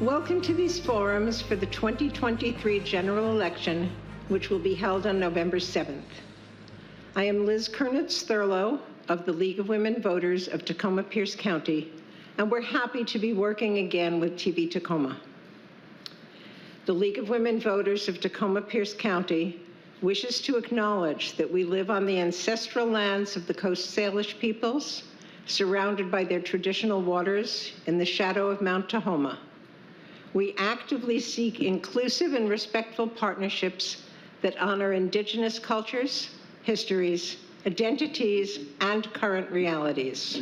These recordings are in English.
Welcome to these forums for the 2023 general election, which will be held on November 7th. I am Liz Kernitz-Thurlow of the League of Women Voters of Tacoma-Pierce County, and we're happy to be working again with TV Tacoma. The League of Women Voters of Tacoma-Pierce County wishes to acknowledge that we live on the ancestral lands of the Coast Salish peoples, surrounded by their traditional waters in the shadow of Mount Tahoma. We actively seek inclusive and respectful partnerships that honor Indigenous cultures, histories, identities, and current realities.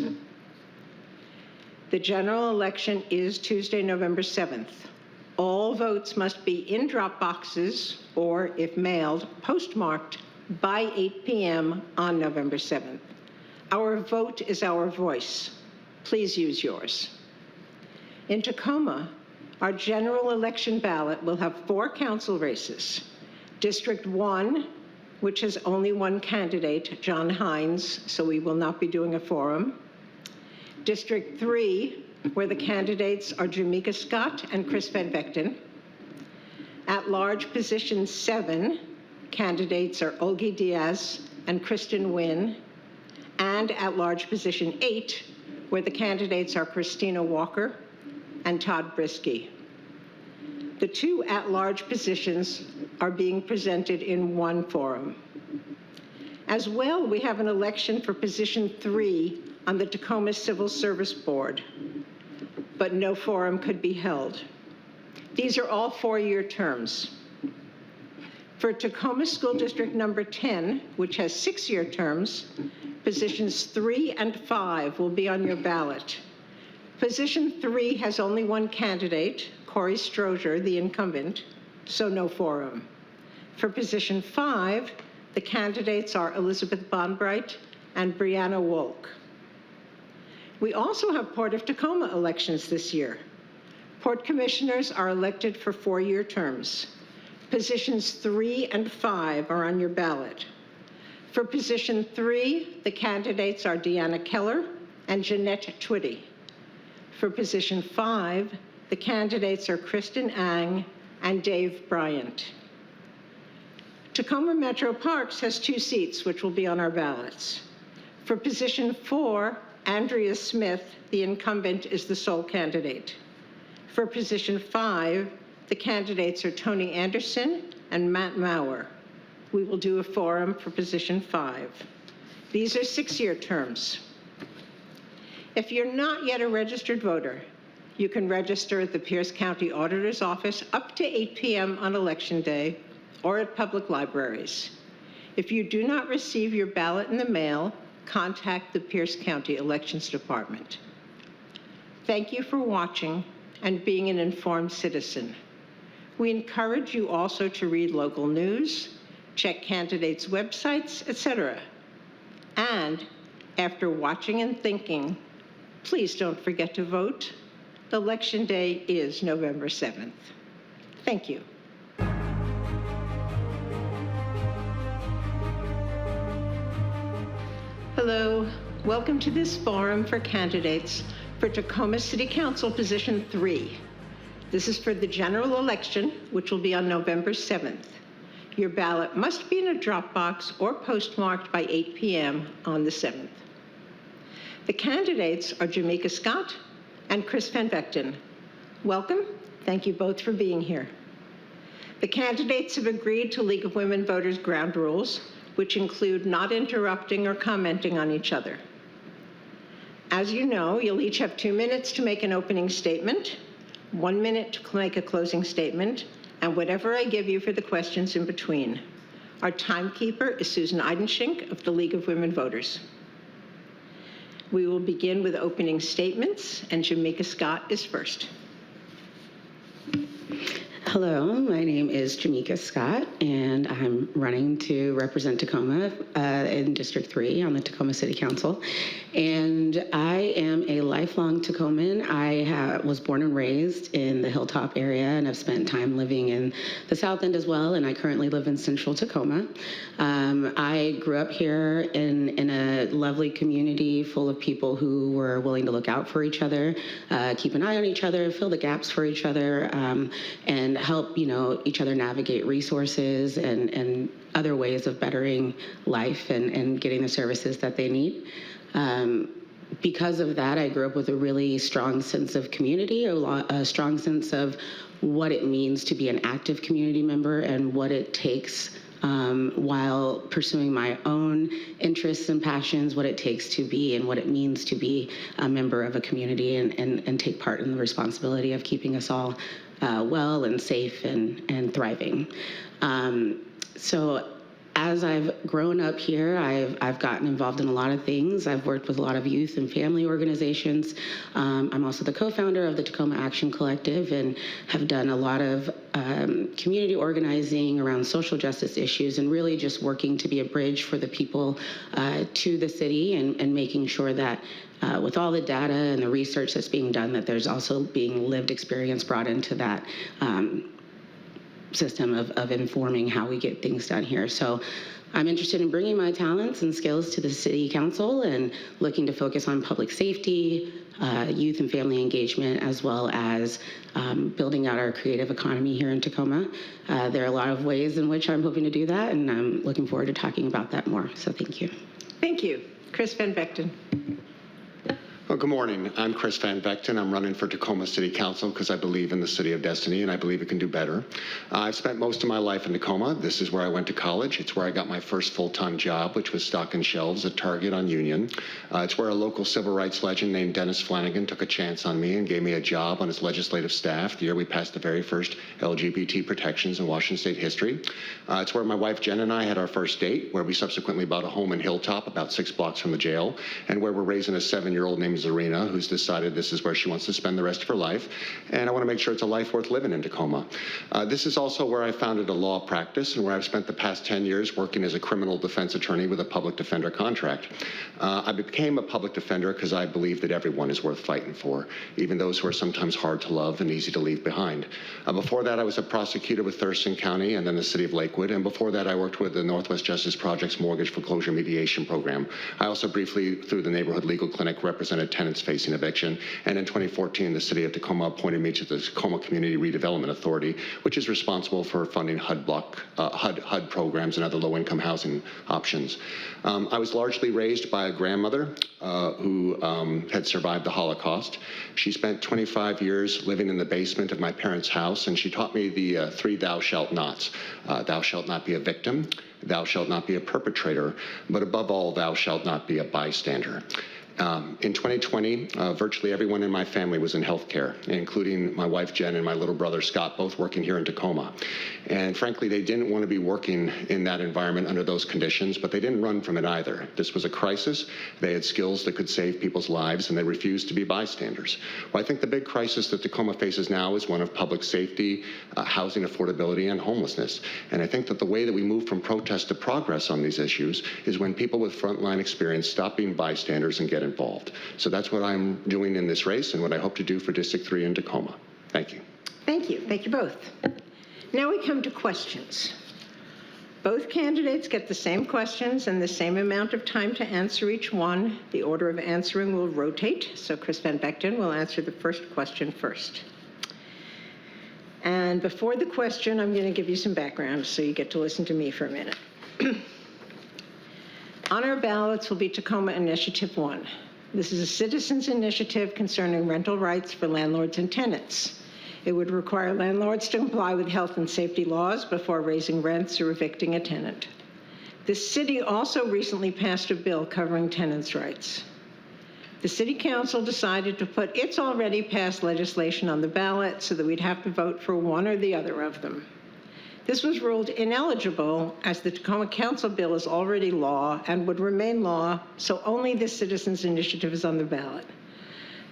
The general election is Tuesday, November 7th. All votes must be in drop boxes or, if mailed, postmarked by 8 p.m. on November 7th. Our vote is our voice. Please use yours. In Tacoma, our general election ballot will have 4 council races. District 1, which has only one candidate, John Hines, so we will not be doing a forum. District 3, where the candidates are Jamika Scott and Chris Van Vechten. At-large position 7, candidates are Olgi Diaz and Kristen Wynn. And at-large position 8, where the candidates are Christina Walker and Todd Brisky. The 2 at-large positions are being presented in one forum. As well, we have an election for position 3 on the Tacoma Civil Service Board, but no forum could be held. These are all 4-year terms. For Tacoma School District number 10, which has 6-year terms, positions 3 and 5 will be on your ballot. Position 3 has only one candidate, Corey Strozier, the incumbent, so no forum. For position 5, the candidates are Elizabeth Bonbright and Brianna Wolk. We also have Port of Tacoma elections this year. Port commissioners are elected for 4-year terms. Positions 3 and 5 are on your ballot. For position 3, the candidates are Deanna Keller and Jeanette Twitty. For position 5, the candidates are Kristen Ang and Dave Bryant. Tacoma Metro Parks has 2 seats, which will be on our ballots. For position 4, Andrea Smith, the incumbent, is the sole candidate. For position 5, the candidates are Tony Anderson and Matt Maurer. We will do a forum for position 5. These are 6-year terms. If you're not yet a registered voter, you can register at the Pierce County Auditor's Office up to 8 p.m. on Election Day or at public libraries. If you do not receive your ballot in the mail, contact the Pierce County Elections Department. Thank you for watching and being an informed citizen. We encourage you also to read local news, check candidates' websites, etc. And after watching and thinking, please don't forget to vote. Election Day is November 7th. Thank you. Hello, welcome to this forum for candidates for Tacoma City Council Position 3. This is for the general election, which will be on November 7th. Your ballot must be in a drop box or postmarked by 8 p.m. on the 7th. The candidates are Jamika Scott and Chris Van Vechten. Welcome. Thank you both for being here. The candidates have agreed to League of Women Voters ground rules, which include not interrupting or commenting on each other. As you know, you'll each have 2 minutes to make an opening statement, 1 minute to make a closing statement, and whatever I give you for the questions in between. Our timekeeper is Susan Eidenschink of the League of Women Voters. We will begin with opening statements, and Jamika Scott is first. Hello, my name is Jamika Scott, and I'm running to represent Tacoma in District 3 on the Tacoma City Council. And I am a lifelong Tacoman. I was born and raised in the Hilltop area, and I've spent time living in the South End as well, and I currently live in Central Tacoma. I grew up here in a lovely community full of people who were willing to look out for each other, keep an eye on each other, fill the gaps for each other, and help each other navigate resources and other ways of bettering life and getting the services that they need. Because of that, I grew up with a really strong sense of community, a strong sense of what it means to be an active community member and what it takes while pursuing my own interests and passions, what it takes to be and what it means to be a member of a community and take part in the responsibility of keeping us all well and safe and thriving. So as I've grown up here, I've gotten involved in a lot of things. I've worked with a lot of youth and family organizations. I'm also the co-founder of the Tacoma Action Collective and have done a lot of community organizing around social justice issues and really just working to be a bridge for the people to the city and making sure that with all the data and the research that's being done, that there's also being lived experience brought into that system of informing how we get things done here. So I'm interested in bringing my talents and skills to the City Council and looking to focus on public safety, youth and family engagement, as well as building out our creative economy here in Tacoma. There are a lot of ways in which I'm hoping to do that, and I'm looking forward to talking about that more. So thank you. Thank you. Chris Van Vechten. Well, good morning. I'm Chris Van Vechten. I'm running for Tacoma City Council because I believe in the city of destiny and I believe it can do better. I've spent most of my life in Tacoma. This is where I went to college. It's where I got my first full-time job, which was stocking shelves at Target on Union. It's where a local civil rights legend named Dennis Flanagan took a chance on me and gave me a job on his legislative staff the year we passed the very first LGBT protections in Washington state history. It's where my wife Jen and I had our first date, where we subsequently bought a home in Hilltop about 6 blocks from the jail, and where we're raising a 7-year-old named Zarina, who's decided this is where she wants to spend the rest of her life. And I want to make sure it's a life worth living in Tacoma. This is also where I founded a law practice and where I've spent the past 10 years working as a criminal defense attorney with a public defender contract. I became a public defender because I believe that everyone is worth fighting for, even those who are sometimes hard to love and easy to leave behind. Before that, I was a prosecutor with Thurston County and then the city of Lakewood. And before that, I worked with the Northwest Justice Project's mortgage foreclosure mediation program. I also briefly, through the neighborhood legal clinic, represented tenants facing eviction. And in 2014, the city of Tacoma appointed me to the Tacoma Community Redevelopment Authority, which is responsible for funding HUD programs and other low-income housing options. I was largely raised by a grandmother who had survived the Holocaust. She spent 25 years living in the basement of my parents' house, and she taught me the 3 thou shalt nots. Thou shalt not be a victim, thou shalt not be a perpetrator, but above all, thou shalt not be a bystander. In 2020, virtually everyone in my family was in healthcare, including my wife Jen and my little brother Scott, both working here in Tacoma. And frankly, they didn't want to be working in that environment under those conditions, but they didn't run from it either. This was a crisis. They had skills that could save people's lives, and they refused to be bystanders. Well, I think the big crisis that Tacoma faces now is one of public safety, housing affordability, and homelessness. And I think that the way that we move from protest to progress on these issues is when people with frontline experience stop being bystanders and get involved. So that's what I'm doing in this race and what I hope to do for District 3 in Tacoma. Thank you. Thank you. Thank you both. Now we come to questions. Both candidates get the same questions and the same amount of time to answer each one. The order of answering will rotate, so Chris Van Vechten will answer the first question first. And before the question, I'm going to give you some background so you get to listen to me for a minute. On our ballots will be Tacoma Initiative 1. This is a citizens' initiative concerning rental rights for landlords and tenants. It would require landlords to comply with health and safety laws before raising rents or evicting a tenant. The city also recently passed a bill covering tenants' rights. The City Council decided to put its already passed legislation on the ballot so that we'd have to vote for one or the other of them. This was ruled ineligible as the Tacoma Council bill is already law and would remain law, so only this citizens' initiative is on the ballot.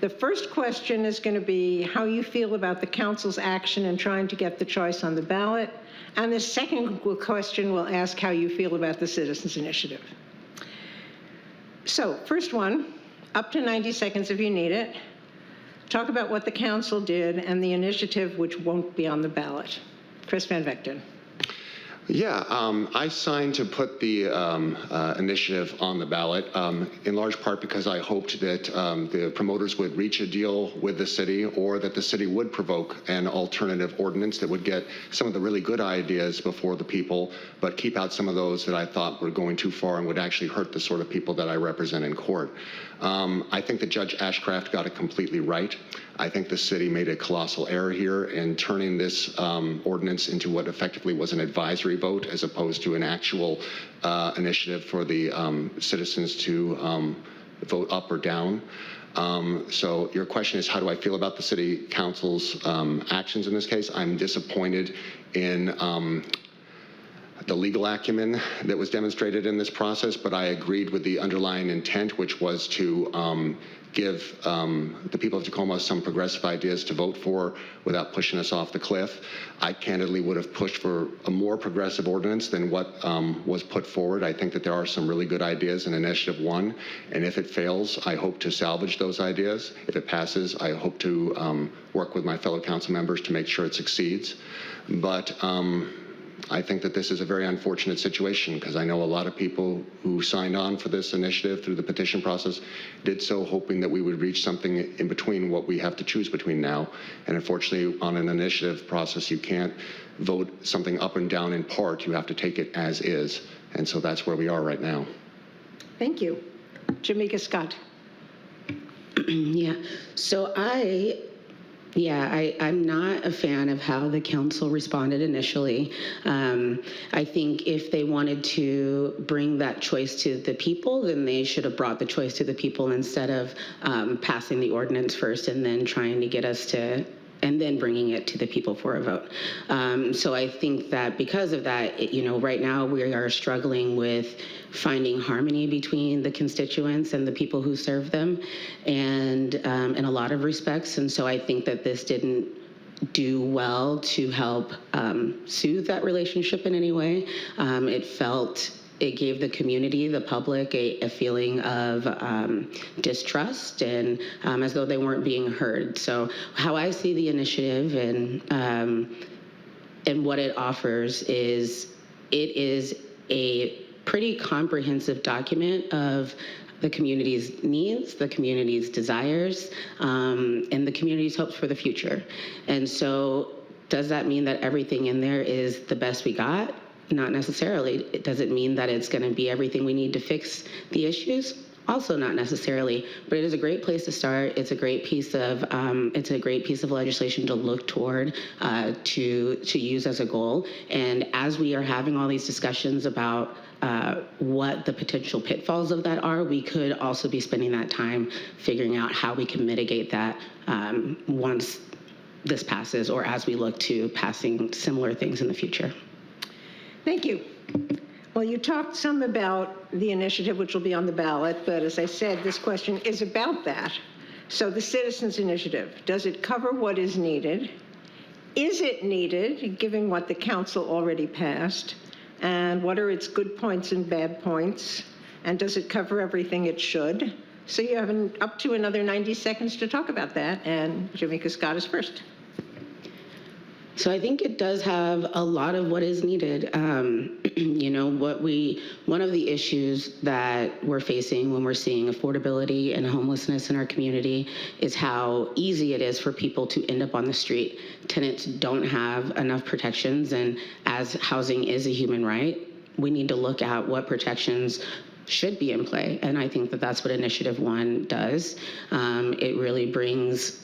The first question is going to be how you feel about the council's action in trying to get the choice on the ballot. And the second question will ask how you feel about the citizens' initiative. So, first one, up to 90 seconds if you need it. Talk about what the council did and the initiative which won't be on the ballot. Chris Van Vechten. Yeah, I signed to put the initiative on the ballot, in large part because I hoped that the promoters would reach a deal with the city, or that the city would provoke an alternative ordinance that would get some of the really good ideas before the people, but keep out some of those that I thought were going too far and would actually hurt the sort of people that I represent in court. I think that Judge Ashcraft got it completely right. I think the city made a colossal error here in turning this ordinance into what effectively was an advisory vote as opposed to an actual initiative for the citizens to vote up or down. So your question is, how do I feel about the city council's actions in this case? I'm disappointed in the legal acumen that was demonstrated in this process, but I agreed with the underlying intent, which was to give the people of Tacoma some progressive ideas to vote for without pushing us off the cliff. I candidly would have pushed for a more progressive ordinance than what was put forward. I think that there are some really good ideas in Initiative 1, and if it fails, I hope to salvage those ideas. If it passes, I hope to work with my fellow council members to make sure it succeeds. But I think that this is a very unfortunate situation, because I know a lot of people who signed on for this initiative through the petition process did so hoping that we would reach something in between what we have to choose between now. And unfortunately, on an initiative process, you can't vote something up and down in part. You have to take it as is. And so that's where we are right now. Thank you. Jamika Scott. Yeah, so I'm not a fan of how the council responded initially. I think if they wanted to bring that choice to the people, then they should have brought the choice to the people instead of passing the ordinance first and then trying to get us to, and then bringing it to the people for a vote. So I think that because of that, right now we are struggling with finding harmony between the constituents and the people who serve them, and in a lot of respects. And so I think that this didn't do well to help soothe that relationship in any way. It gave the community, the public, a feeling of distrust and as though they weren't being heard. So how I see the initiative and what it offers is, it is a pretty comprehensive document of the community's needs, the community's desires, and the community's hopes for the future. And so does that mean that everything in there is the best we got? Not necessarily. It doesn't mean that it's going to be everything we need to fix the issues. Also, not necessarily. But it is a great place to start. It's a great piece of legislation to look toward, to use as a goal. And as we are having all these discussions about what the potential pitfalls of that are, we could also be spending that time figuring out how we can mitigate that once this passes, or as we look to passing similar things in the future. Thank you. Well, you talked some about the initiative which will be on the ballot, but as I said, this question is about that. So the citizens' initiative, does it cover what is needed? Is it needed, given what the council already passed? And what are its good points and bad points? And does it cover everything it should? So you have up to another 90 seconds to talk about that, and Jamika Scott is first. So I think it does have a lot of what is needed. One of the issues that we're facing when we're seeing affordability and homelessness in our community is how easy it is for people to end up on the street. Tenants don't have enough protections, and as housing is a human right, we need to look at what protections should be in play. And I think that that's what Initiative 1 does. It really brings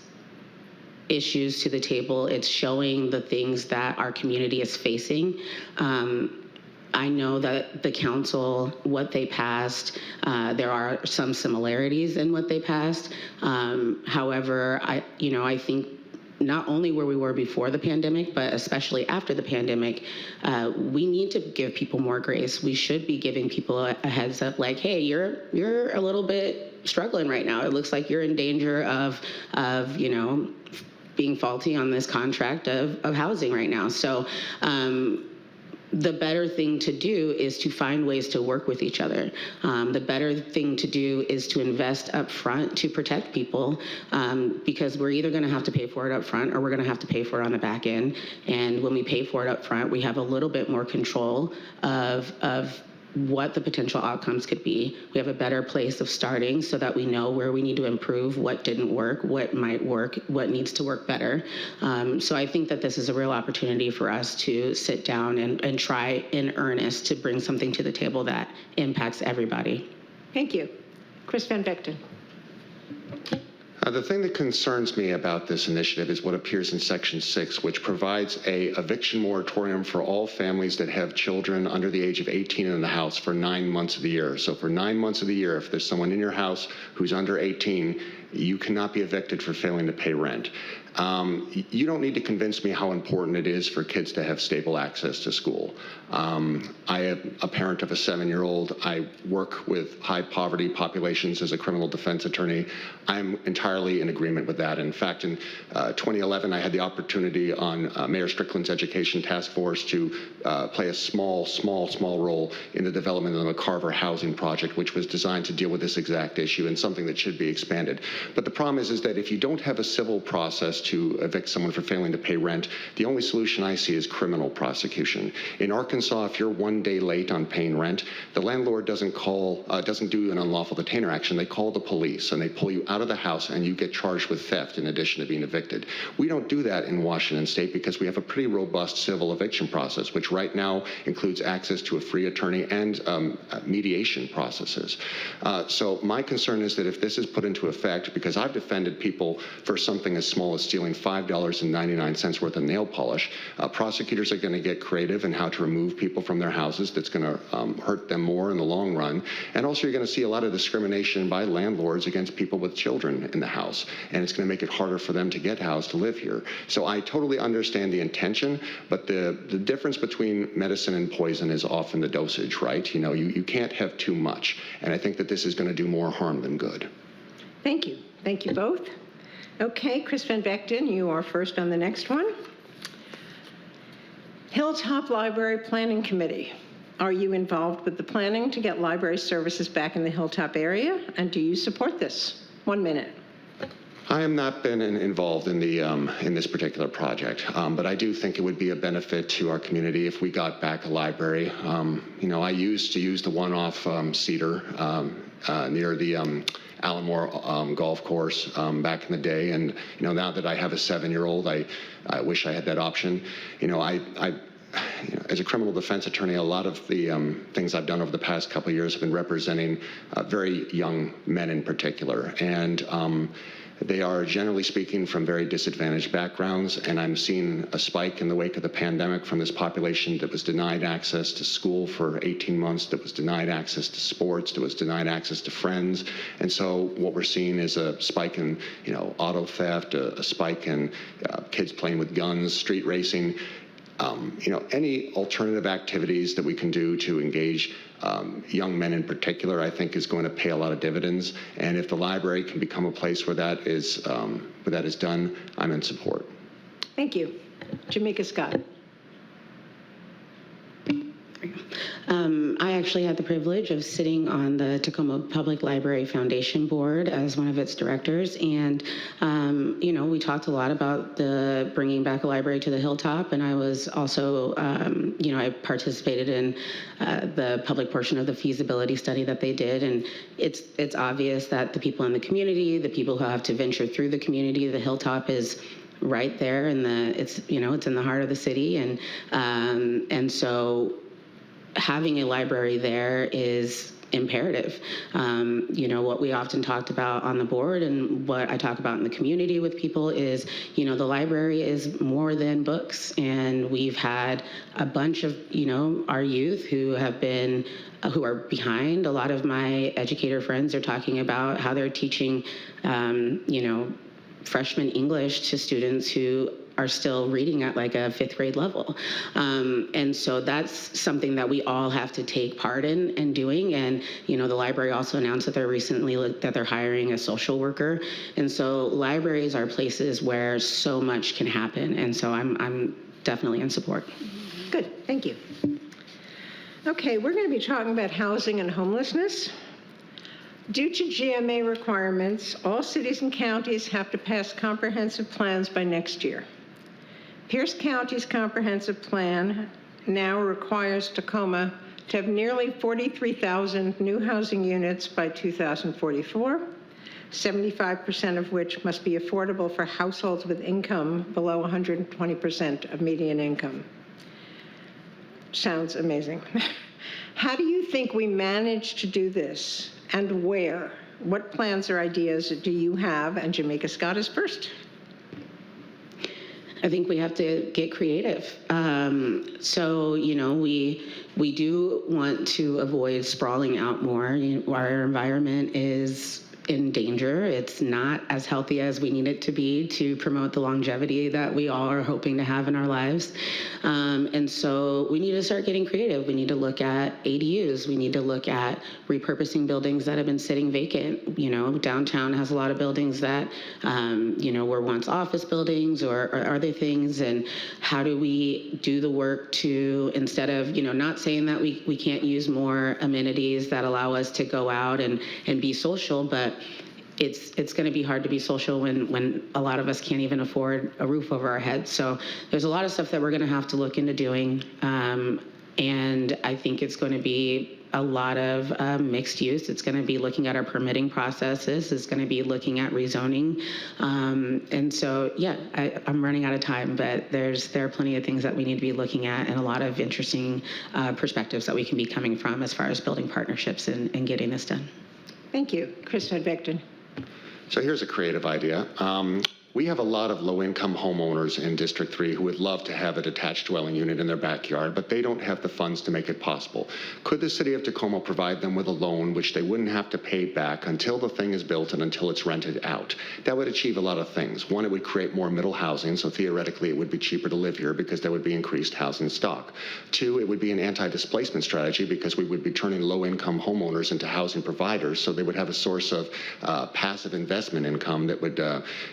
issues to the table. It's showing the things that our community is facing. I know that the council, what they passed, there are some similarities in what they passed. However, I think not only where we were before the pandemic, but especially after the pandemic, we need to give people more grace. We should be giving people a heads up, like, hey, you're a little bit struggling right now. It looks like you're in danger of being faulty on this contract of housing right now. So the better thing to do is to find ways to work with each other. The better thing to do is to invest up front to protect people, because we're either going to have to pay for it up front or we're going to have to pay for it on the back end. And when we pay for it up front, we have a little bit more control of what the potential outcomes could be. We have a better place of starting so that we know where we need to improve, what didn't work, what might work, what needs to work better. So I think that this is a real opportunity for us to sit down and try in earnest to bring something to the table that impacts everybody. Thank you. Chris Van Vechten. The thing that concerns me about this initiative is what appears in Section 6, which provides a eviction moratorium for all families that have children under the age of 18 in the house for 9 months of the year. So for 9 months of the year, if there's someone in your house who's under 18, you cannot be evicted for failing to pay rent. You don't need to convince me how important it is for kids to have stable access to school. I am a parent of a 7-year-old. I work with high poverty populations as a criminal defense attorney. I'm entirely in agreement with that. In fact, in 2011, I had the opportunity on Mayor Strickland's education task force to play a small role in the development of the McCarver housing project, which was designed to deal with this exact issue and something that should be expanded. But the problem is that if you don't have a civil process to evict someone for failing to pay rent, the only solution I see is criminal prosecution. In Arkansas, if you're 1 day late on paying rent, the landlord doesn't do an unlawful detainer action. They call the police and they pull you out of the house and you get charged with theft in addition to being evicted. We don't do that in Washington State because we have a pretty robust civil eviction process, which right now includes access to a free attorney and mediation processes. So my concern is that if this is put into effect, because I've defended people for something as small as stealing $5.99 worth of nail polish, prosecutors are going to get creative in how to remove people from their houses. That's going to hurt them more in the long run. And also you're going to see a lot of discrimination by landlords against people with children in the house. And it's going to make it harder for them to get housed to live here. So I totally understand the intention, but the difference between medicine and poison is often the dosage, right? You can't have too much. And I think that this is going to do more harm than good. Thank you. Thank you both. Okay, Chris Van Vechten, you are first on the next one. Hilltop Library Planning Committee. Are you involved with the planning to get library services back in the Hilltop area? And do you support this? 1 minute. I have not been involved in this particular project, but I do think it would be a benefit to our community if we got back a library. I used to use the one-off cedar near the Allenmore golf course back in the day, and now that I have a 7-year-old, I wish I had that option. As a criminal defense attorney, a lot of the things I've done over the past couple of years have been representing very young men in particular, and they are, generally speaking, from very disadvantaged backgrounds, and I'm seeing a spike in the wake of the pandemic from this population that was denied access to school for 18 months, that was denied access to sports, that was denied access to friends. And so what we're seeing is a spike in, auto theft, a spike in kids playing with guns, street racing. Any alternative activities that we can do to engage young men in particular, I think is going to pay a lot of dividends. And if the library can become a place where that is done, I'm in support. Thank you. Jamika Scott. I actually had the privilege of sitting on the Tacoma Public Library Foundation board as one of its directors, and we talked a lot about the bringing back a library to the Hilltop, and I was also, I participated in the public portion of the feasibility study that they did, and it's obvious that the people in the community, the people who have to venture through the community, the Hilltop is right there, and it's in the heart of the city, and so having a library there is imperative. What we often talked about on the board and what I talk about in the community with people is, the library is more than books. And we've had a bunch of, our youth who are behind. A lot of my educator friends are talking about how they're teaching, freshman English to students who are still reading at like a 5th grade level. And so that's something that we all have to take part in doing. And, you know, the library also announced that they're hiring a social worker. And so libraries are places where so much can happen. And so I'm definitely in support. Good, thank you. Okay, we're going to be talking about housing and homelessness. Due to GMA requirements, all cities and counties have to pass comprehensive plans by next year. Pierce County's comprehensive plan now requires Tacoma to have nearly 43,000 new housing units by 2044, 75% of which must be affordable for households with income below 120% of median income. Sounds amazing. How do you think we managed to do this, and where? What plans or ideas do you have? And Jamika Scott is first. I think we have to get creative. So, you know, we do want to avoid sprawling out more. Our environment is in danger. It's not as healthy as we need it to be to promote the longevity that we all are hoping to have in our lives. And so we need to start getting creative. We need to look at ADUs. We need to look at repurposing buildings that have been sitting vacant. You know, downtown has a lot of buildings that, you know, were once office buildings or other things. And how do we do the work to, instead of, you know, not saying that we can't use more amenities that allow us to go out and be social, but it's going to be hard to be social when a lot of us can't even afford a roof over our heads. So there's a lot of stuff that we're going to have to look into doing. And I think it's going to be a lot of mixed use. It's going to be looking at our permitting processes. It's going to be looking at rezoning. And so, yeah, I'm running out of time, but there are plenty of things that we need to be looking at and a lot of interesting perspectives that we can be coming from as far as building partnerships and getting this done. Thank you. Chris Vechten. So here's a creative idea. We have a lot of low-income homeowners in District 3 who would love to have a detached dwelling unit in their backyard, but they don't have the funds to make it possible. Could the city of Tacoma provide them with a loan which they wouldn't have to pay back until the thing is built and until it's rented out? That would achieve a lot of things. One, it would create more middle housing, so theoretically it would be cheaper to live here because there would be increased housing stock. Two, it would be an anti-displacement strategy because we would be turning low-income homeowners into housing providers, so they would have a source of passive investment income that would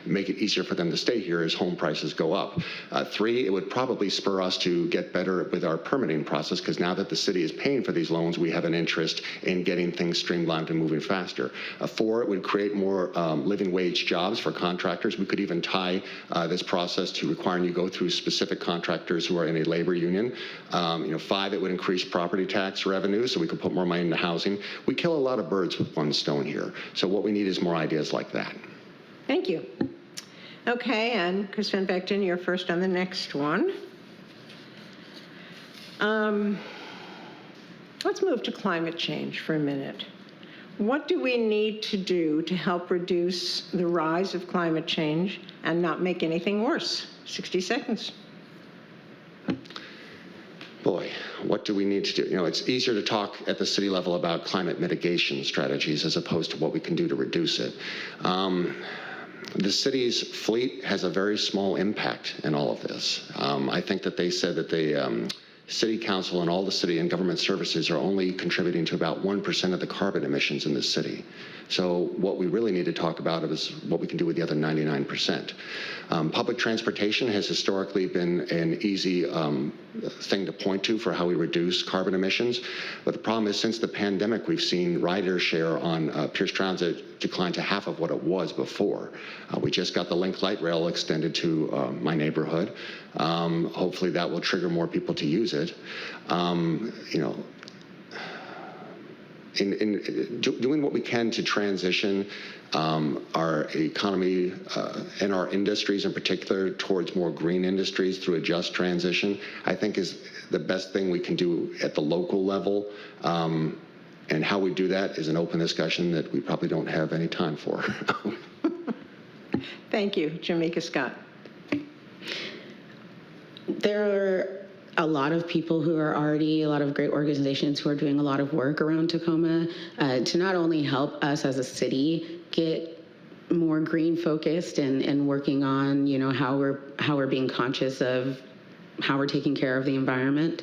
make it easier for them to stay here as home prices go up. Three, it would probably spur us to get better with our permitting process because now that the city is paying for these loans, we have an interest in getting things streamlined and moving faster. Four, it would create more living wage jobs for contractors. We could even tie this process to requiring you go through specific contractors who are in a labor union. Five, it would increase property tax revenue so we could put more money into housing. We kill a lot of birds with one stone here. So what we need is more ideas like that. Thank you. Okay, and Chris Vechten, you're first on the next one. Let's move to climate change for a minute. What do we need to do to help reduce the rise of climate change and not make anything worse? 60 seconds. Boy, what do we need to do? It's easier to talk at the city level about climate mitigation strategies as opposed to what we can do to reduce it. The city's fleet has a very small impact in all of this. I think that they said that the city council and all the city and government services are only contributing to about 1% of the carbon emissions in the city. So what we really need to talk about is what we can do with the other 99%. Public transportation has historically been an easy thing to point to for how we reduce carbon emissions. But the problem is since the pandemic, we've seen rider share on Pierce Transit decline to half of what it was before. We just got the Link Light Rail extended to my neighborhood. Hopefully that will trigger more people to use it. In doing what we can to transition our economy and our industries in particular towards more green industries through a just transition, I think is the best thing we can do at the local level. And how we do that is an open discussion that we probably don't have any time for. Thank you. Jamika Scott. There are a lot of people who are already, a lot of great organizations who are doing a lot of work around Tacoma to not only help us as a city get more green focused and working on, how we're being conscious of how we're taking care of the environment.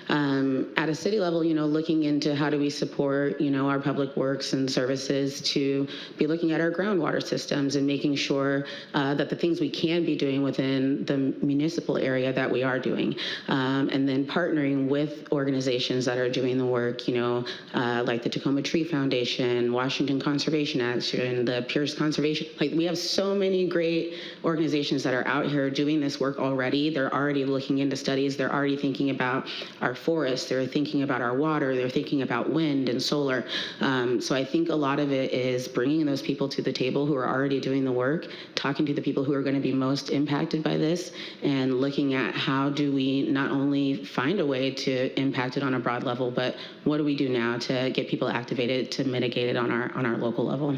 At a city level, looking into how do we support, our public works and services to be looking at our groundwater systems and making sure that the things we can be doing within the municipal area that we are doing. And then partnering with organizations that are doing the work, like the Tacoma Tree Foundation, Washington Conservation Action, the Pierce Conservation. Like, we have so many great organizations that are out here doing this work already. They're already looking into studies. They're already thinking about our forests. They're thinking about our water. They're thinking about wind and solar. So I think a lot of it is bringing those people to the table who are already doing the work, talking to the people who are going to be most impacted by this, and looking at how do we not only find a way to impact it on a broad level, but what do we do now to get people activated to mitigate it on our local level.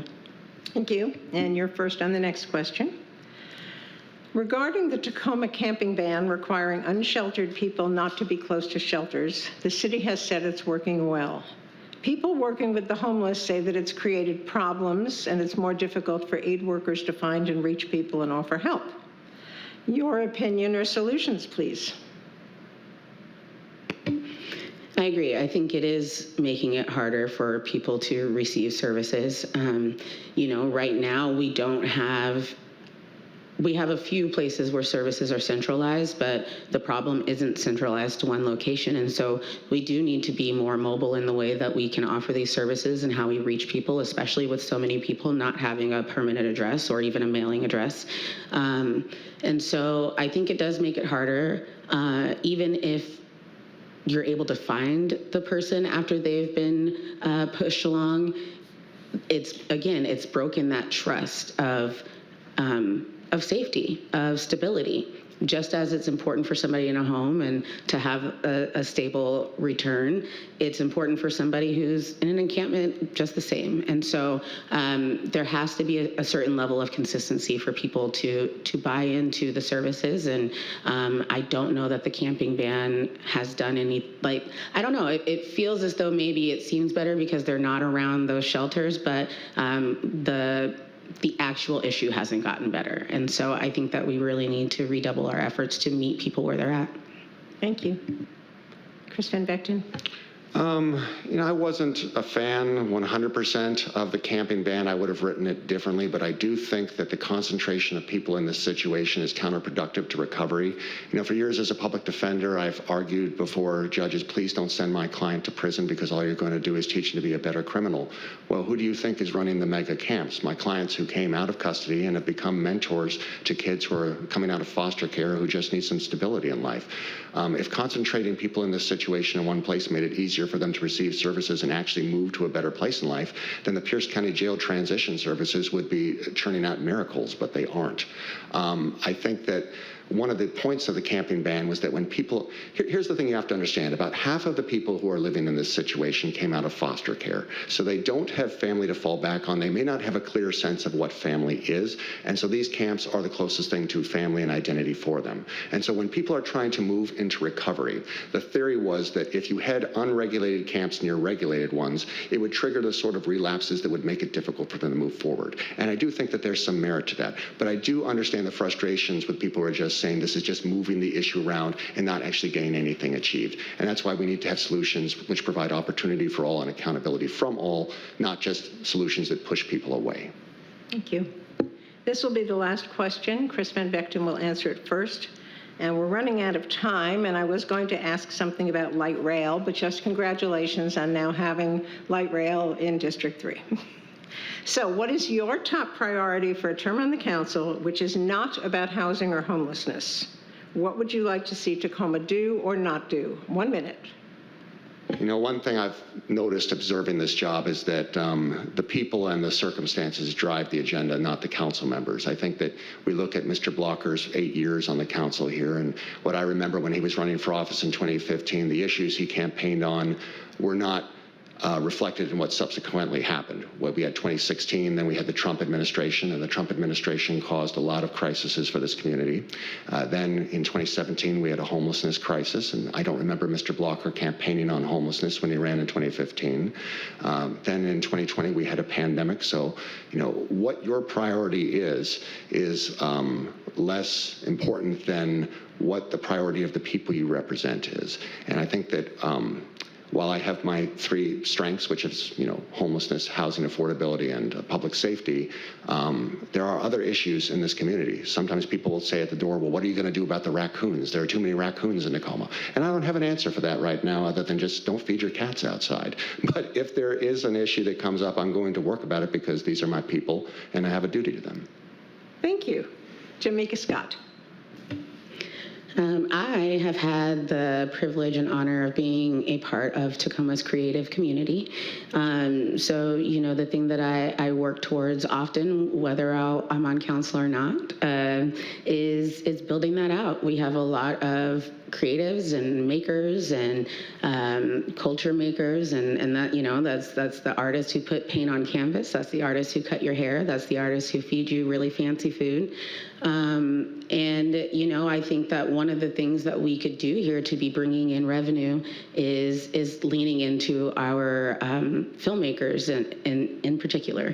Thank you. And you're first on the next question. Regarding the Tacoma camping ban requiring unsheltered people not to be close to shelters, the city has said it's working well. People working with the homeless say that it's created problems and it's more difficult for aid workers to find and reach people and offer help. Your opinion or solutions, please. I agree. I think it is making it harder for people to receive services. Right now we have a few places where services are centralized, but the problem isn't centralized to one location. And so we do need to be more mobile in the way that we can offer these services and how we reach people, especially with so many people not having a permanent address or even a mailing address. And so I think it does make it harder, even if you're able to find the person after they've been pushed along. It's broken that trust of safety, of stability. Just as it's important for somebody in a home and to have a stable return, it's important for somebody who's in an encampment just the same. And so there has to be a certain level of consistency for people to buy into the services. And I don't know that the camping ban has done any, I don't know, it feels as though maybe it seems better because they're not around those shelters, but the actual issue hasn't gotten better. And so I think that we really need to redouble our efforts to meet people where they're at. Thank you. Chris Van Vechten. I wasn't a fan 100% of the camping ban. I would have written it differently, but I do think that the concentration of people in this situation is counterproductive to recovery. For years as a public defender, I've argued before judges, please don't send my client to prison because all you're going to do is teach him to be a better criminal. Well, who do you think is running the mega camps? My clients who came out of custody and have become mentors to kids who are coming out of foster care who just need some stability in life. If concentrating people in this situation in one place made it easier for them to receive services and actually move to a better place in life, then the Pierce County Jail Transition Services would be churning out miracles, but they aren't. I think that one of the points of the camping ban was that when people, here's the thing you have to understand, about half of the people who are living in this situation came out of foster care. So they don't have family to fall back on. They may not have a clear sense of what family is. And so these camps are the closest thing to family and identity for them. And so when people are trying to move into recovery, the theory was that if you had unregulated camps near regulated ones, it would trigger the sort of relapses that would make it difficult for them to move forward. And I do think that there's some merit to that. But I do understand the frustrations with people who are just saying this is just moving the issue around and not actually getting anything achieved. And that's why we need to have solutions which provide opportunity for all and accountability from all, not just solutions that push people away. Thank you. This will be the last question. Chris Van Vechten will answer it first. And we're running out of time, and I was going to ask something about light rail, but just congratulations on now having light rail in District 3. So what is your top priority for a term on the council which is not about housing or homelessness? What would you like to see Tacoma do or not do? 1 minute. One thing I've noticed observing this job is that the people and the circumstances drive the agenda, not the council members. I think that we look at Mr. Blocker's 8 years on the council here, and what I remember when he was running for office in 2015, the issues he campaigned on were not reflected in what subsequently happened. Well, we had 2016, then we had the Trump administration, and the Trump administration caused a lot of crises for this community. Then in 2017, we had a homelessness crisis, and I don't remember Mr. Blocker campaigning on homelessness when he ran in 2015. Then in 2020, we had a pandemic. So, what your priority is less important than what the priority of the people you represent is. And I think that while I have my three strengths, which is homelessness, housing affordability, and public safety, there are other issues in this community. Sometimes people will say at the door, well, what are you going to do about the raccoons? There are too many raccoons in Tacoma. And I don't have an answer for that right now other than just don't feed your cats outside. But if there is an issue that comes up, I'm going to work about it because these are my people and I have a duty to them. Thank you. Jamika Scott. I have had the privilege and honor of being a part of Tacoma's creative community. So, the thing that I work towards often, whether I'm on council or not, is building that out. We have a lot of creatives and makers and culture makers, and that, that's the artists who put paint on canvas. That's the artists who cut your hair. That's the artists who feed you really fancy food. I think that one of the things that we could do here to be bringing in revenue is leaning into our filmmakers in particular.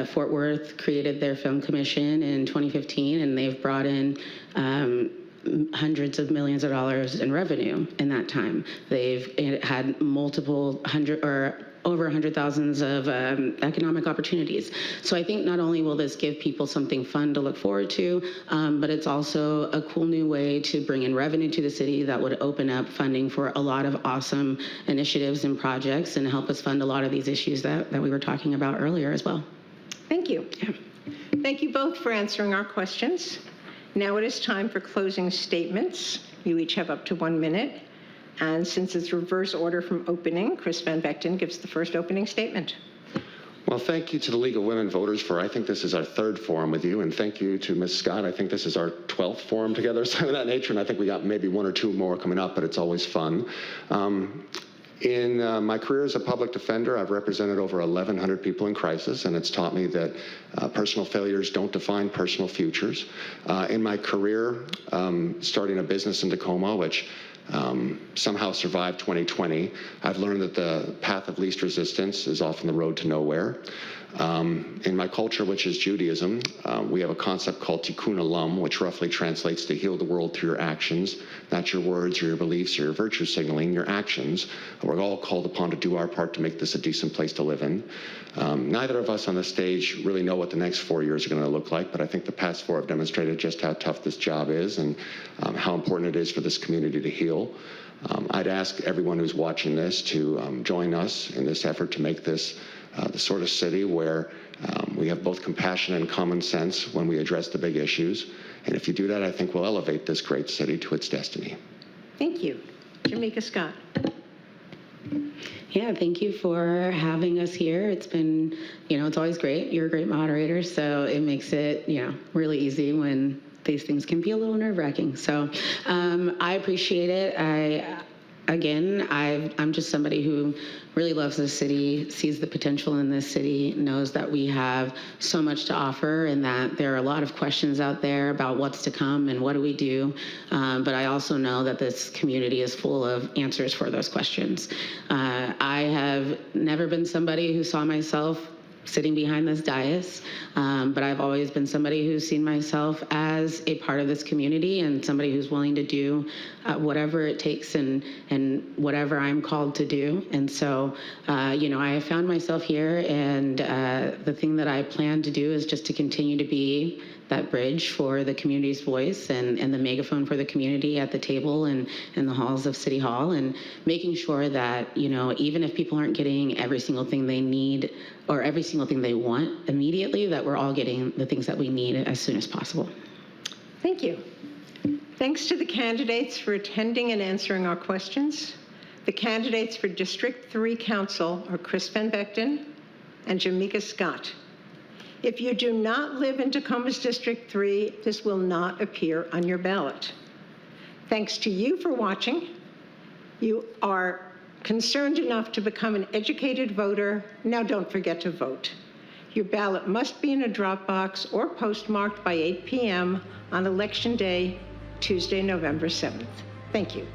Fort Worth created their film commission in 2015, and they've brought in hundreds of millions of dollars in revenue in that time. They've had multiple over 100,000 of economic opportunities. So I think not only will this give people something fun to look forward to, but it's also a cool new way to bring in revenue to the city that would open up funding for a lot of awesome initiatives and projects and help us fund a lot of these issues that we were talking about earlier as well. Thank you. Yeah. Thank you both for answering our questions. Now it is time for closing statements. You each have up to 1 minute. And since it's reverse order from opening, Chris Van Vechten gives the first opening statement. Well, thank you to the League of Women Voters for, I think this is our third forum with you, and thank you to Ms. Scott. I think this is our 12th forum together, something of that nature, and I think we got maybe 1 or 2 more coming up, but it's always fun. In my career as a public defender, I've represented over 1,100 people in crisis, and it's taught me that personal failures don't define personal futures. In my career, starting a business in Tacoma, which somehow survived 2020, I've learned that the path of least resistance is often the road to nowhere. In my culture, which is Judaism, we have a concept called tikkun olam, which roughly translates to heal the world through your actions, not your words or your beliefs or your virtue signaling, your actions. We're all called upon to do our part to make this a decent place to live in. Neither of us on the stage really know what the next 4 years are going to look like, but I think the past 4 have demonstrated just how tough this job is and how important it is for this community to heal. I'd ask everyone who's watching this to join us in this effort to make this the sort of city where we have both compassion and common sense when we address the big issues. And if you do that, I think we'll elevate this great city to its destiny. Thank you. Jamika Scott. Yeah, thank you for having us here. It's been, it's always great. You're a great moderator, so it makes it, really easy when these things can be a little nerve-wracking. So I appreciate it. I'm just somebody who really loves this city, sees the potential in this city, knows that we have so much to offer and that there are a lot of questions out there about what's to come and what do we do. But I also know that this community is full of answers for those questions. I have never been somebody who saw myself sitting behind this dais, but I've always been somebody who's seen myself as a part of this community and somebody who's willing to do whatever it takes and whatever I'm called to do. And so, I have found myself here, and the thing that I plan to do is just to continue to be that bridge for the community's voice and the megaphone for the community at the table and in the halls of City Hall, and making sure that, even if people aren't getting every single thing they need or every single thing they want immediately, that we're all getting the things that we need as soon as possible. Thank you. Thanks to the candidates for attending and answering our questions. The candidates for District 3 Council are Chris Van Vechten and Jamika Scott. If you do not live in Tacoma's District 3, this will not appear on your ballot. Thanks to you for watching. You are Concerned enough to become an educated voter, now don't forget to vote. Your ballot must be in a drop box or postmarked by 8 p.m. on Election Day, Tuesday, November 7th. Thank you.